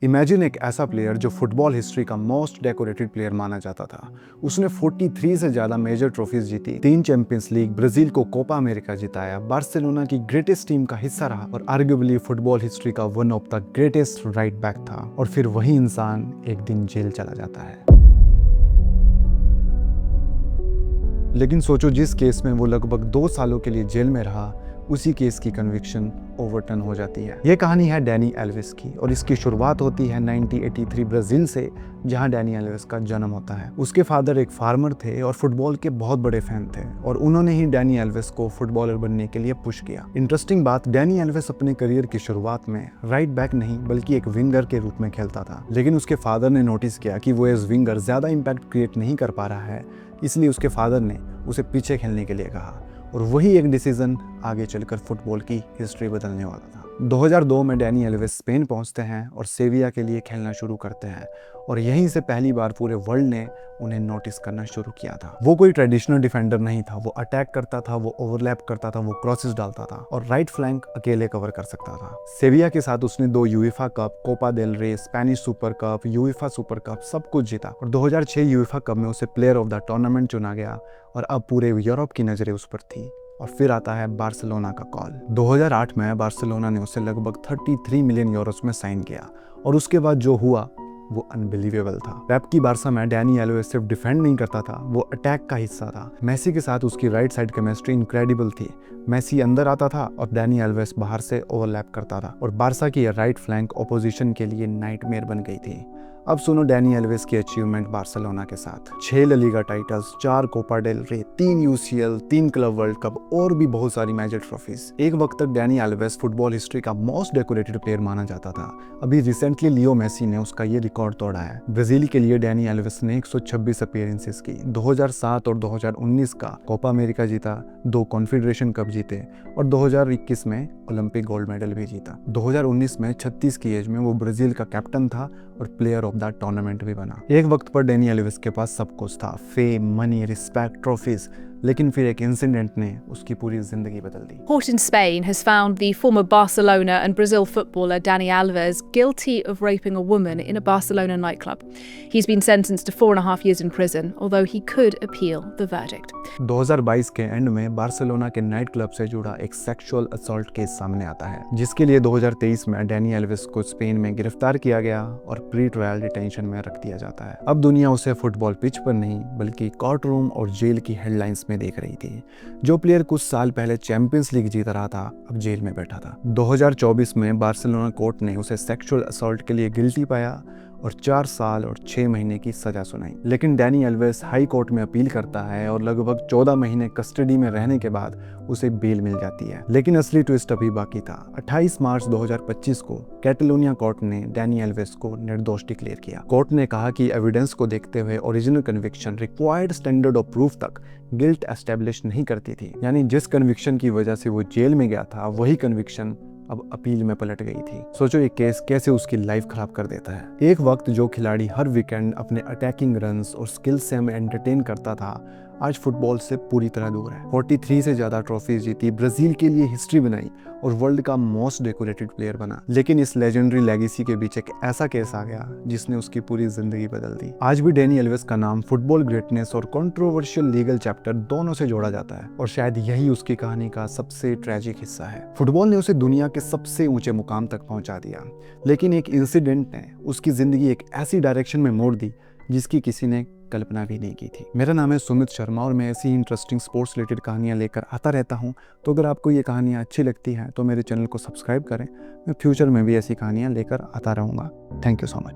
Imagine एक ऐसा player जो फुटबॉल हिस्ट्री का मोस्ट डेकोरेटेड प्लेयर माना जाता था। उसने 43 से ज्यादा मेजर ट्रॉफीज जीती, 3 चैंपियंस लीग, ब्राजील को कोपा अमेरिका जिताया, बार्सिलोना की ग्रेटेस्ट टीम का हिस्सा रहा और आर्गुएबली फुटबॉल हिस्ट्री का one of the greatest right back था। और फिर वही इंसान एक दिन जेल चला जाता है। लेकिन सोचो, जिस केस में वो लगभग 2 सालों के लिए जेल में रहा, उसी केस की कन्विक्शन ओवरटर्न हो जाती है। ये कहानी है डैनी एल्विस की और इसकी शुरुआत होती है 1983 ब्राजील से, जहां डैनी एल्विस का जन्म होता है। उसके फादर एक फार्मर थे और फुटबॉल के बहुत बड़े फैन थे और उन्होंने ही डैनी एल्विस को फुटबॉलर बनने के लिए पुश किया। इंटरेस्टिंग बात, डैनी एल्विस अपने करियर की शुरुआत में राइट बैक नहीं बल्कि एक विंगर के रूप में खेलता था। लेकिन उसके फादर ने नोटिस किया कि वो एज विंगर ज्यादा इम्पैक्ट क्रिएट नहीं कर पा रहा है, इसलिए उसके फादर ने उसे पीछे खेलने के लिए कहा और वही एक डिसीजन आगे चलकर फुटबॉल की हिस्ट्री बदलने वाला था। 2002 में डैनी एल्विस स्पेन पहुंचते हैं और सेविया के लिए खेलना शुरू करते हैं और यहीं से पहली बार पूरे वर्ल्ड ने उन्हें नोटिस करना शुरू किया था। वो कोई ट्रेडिशनल डिफेंडर नहीं था, वो अटैक करता था, वो ओवरलैप करता था, वो क्रॉसेस डालता था और राइट फ्लैंक अकेले कवर कर सकता था। सेविया के साथ उसने 2 यूएफा कप, कोपा देल रे, Spanish super cup, UEFA super cup सब कुछ जीता और 2006 यूएफा कप में उसे प्लेयर ऑफ द टूर्नामेंट चुना गया और अब पूरे यूरोप की नजरें उस पर थी। और फिर आता है बार्सिलोना का कॉल। 2008 में बार्सिलोना ने उसे लगभग 33 मिलियन यूरोस में साइन किया और उसके बाद जो हुआ वो अनबिलीवेबल था। पेप की बार्सा में डैनी एल्विस सिर्फ डिफेंड नहीं करता था, वो अटैक का हिस्सा था। मेसी के साथ उसकी राइट साइड केमिस्ट्री इनक्रेडिबल थी। मेसी अंदर आता था और डैनी एल्विस बाहर से ओवरलैप करता था और बार्सा की राइट फ्लैंक ऑपोजिशन के लिए नाइटमेयर बन गई थी। अब सुनो डैनी एल्विस की अचीवमेंट बार्सिलोना के साथ। 6 La Liga titles, 4 Copa del Rey, 3 UCL, 3 club world cup और भी बहुत सारी मेजर ट्रॉफीज। एक वक्त तक डैनी एल्विस फुटबॉल हिस्ट्री का मोस्ट डेकोरेटेड प्लेयर माना जाता था। अभी रिसेंटली लियो मेसी ने उसका ये रिकॉर्ड तोड़ा है। ब्राजील के लिए डैनी एल्विस ने 126 अपीयरेंसेस की, 2007 और 2019 का कोपा अमेरिका जीता, 2 कॉन्फेडरेशन कप जीते और 2021 में ओलंपिक गोल्ड मेडल भी जीता। 2019 में 36 की एज में वो ब्राजील का कैप्टन था और प्लेयर ऑफ द टूर्नामेंट भी बना। एक वक्त पर डैनी एल्विस के पास सब कुछ था, फेम, मनी, रिस्पेक्ट, ट्रॉफीज, लेकिन फिर एक इंसिडेंट ने उसकी पूरी जिंदगी बदल दी। Court in Spain has found the former Barcelona and Brazil footballer Dani Alves guilty of raping a woman in a Barcelona nightclub. He's been sentenced to 4.5 years in prison, although he could appeal the verdict. 2022 के and में Barcelona के night club से जुड़ा एक sexual assault case सामने आता है, जिसके लिए 2023 में डैनी एल्विस को स्पेन में गिरफ्तार किया गया और प्री ट्रायल डिटेंशन में रख दिया जाता है। अब दुनिया उसे फुटबॉल पिच पर नहीं बल्कि कोर्ट रूम और जेल की हेडलाइंस में देख रही थी। जो प्लेयर कुछ साल पहले चैंपियंस लीग जीत रहा था, अब जेल में बैठा था। 2024 में बार्सिलोना कोर्ट ने उसे सेक्सुअल असॉल्ट के लिए गिल्टी पाया और 4 साल और 6 महीने की सजा सुनाई। लेकिन डैनी एल्विस हाई कोर्ट में अपील करता है और लगभग 14 महीने कस्टडी में रहने के बाद उसे बेल मिल जाती है। लेकिन असली ट्विस्ट अभी बाकी था। 28 मार्च 2025 को कैटलोनिया कोर्ट ने डैनी एल्विस को निर्दोष डिक्लेयर किया। कोर्ट ने कहा कि एविडेंस को देखते हुए original conviction required standard of proof तक गिल्ट एस्टेब्लिश नहीं करती थी। यानी जिस कन्विक्शन की वजह से वो जेल में गया था, वही कन्विक्शन अब अपील में पलट गई थी। सोचो ये केस कैसे उसकी लाइफ खराब कर देता है। एक वक्त जो खिलाड़ी हर वीकेंड अपने अटैकिंग रन्स और स्किल्स से हमें एंटरटेन करता था, आज फुटबॉल से पूरी तरह दूर है। 43 से ज्यादा ट्रॉफीज जीती, ब्राजील के लिए हिस्ट्री बनाई और वर्ल्ड का मोस्ट डेकोरेटेड प्लेयर बना। लेकिन इस लेजेंडरी लेगेसी के बीच एक ऐसा केस आ गया जिसने उसकी पूरी जिंदगी बदल दी। आज भी डैनी एल्विस का नाम फुटबॉल ग्रेटनेस और कंट्रोवर्शियल लीगल चैप्टर दोनों से जोड़ा जाता है और शायद यही उसकी कहानी का सबसे ट्रेजिक हिस्सा है। फुटबॉल ने उसे दुनिया के सबसे ऊंचे मुकाम तक पहुंचा दिया, लेकिन एक इंसिडेंट ने उसकी जिंदगी एक ऐसी डायरेक्शन में मोड़ दी जिसकी किसी ने कल्पना भी नहीं की थी। मेरा नाम है सुमित शर्मा और मैं ऐसी ही इंटरेस्टिंग स्पोर्ट्स रिलेटेड कहानियां लेकर आता रहता हूं। तो अगर आपको ये कहानियां अच्छी लगती हैं तो मेरे चैनल को सब्सक्राइब करें। मैं फ्यूचर में भी ऐसी कहानियां लेकर आता रहूंगा। Thank you so much.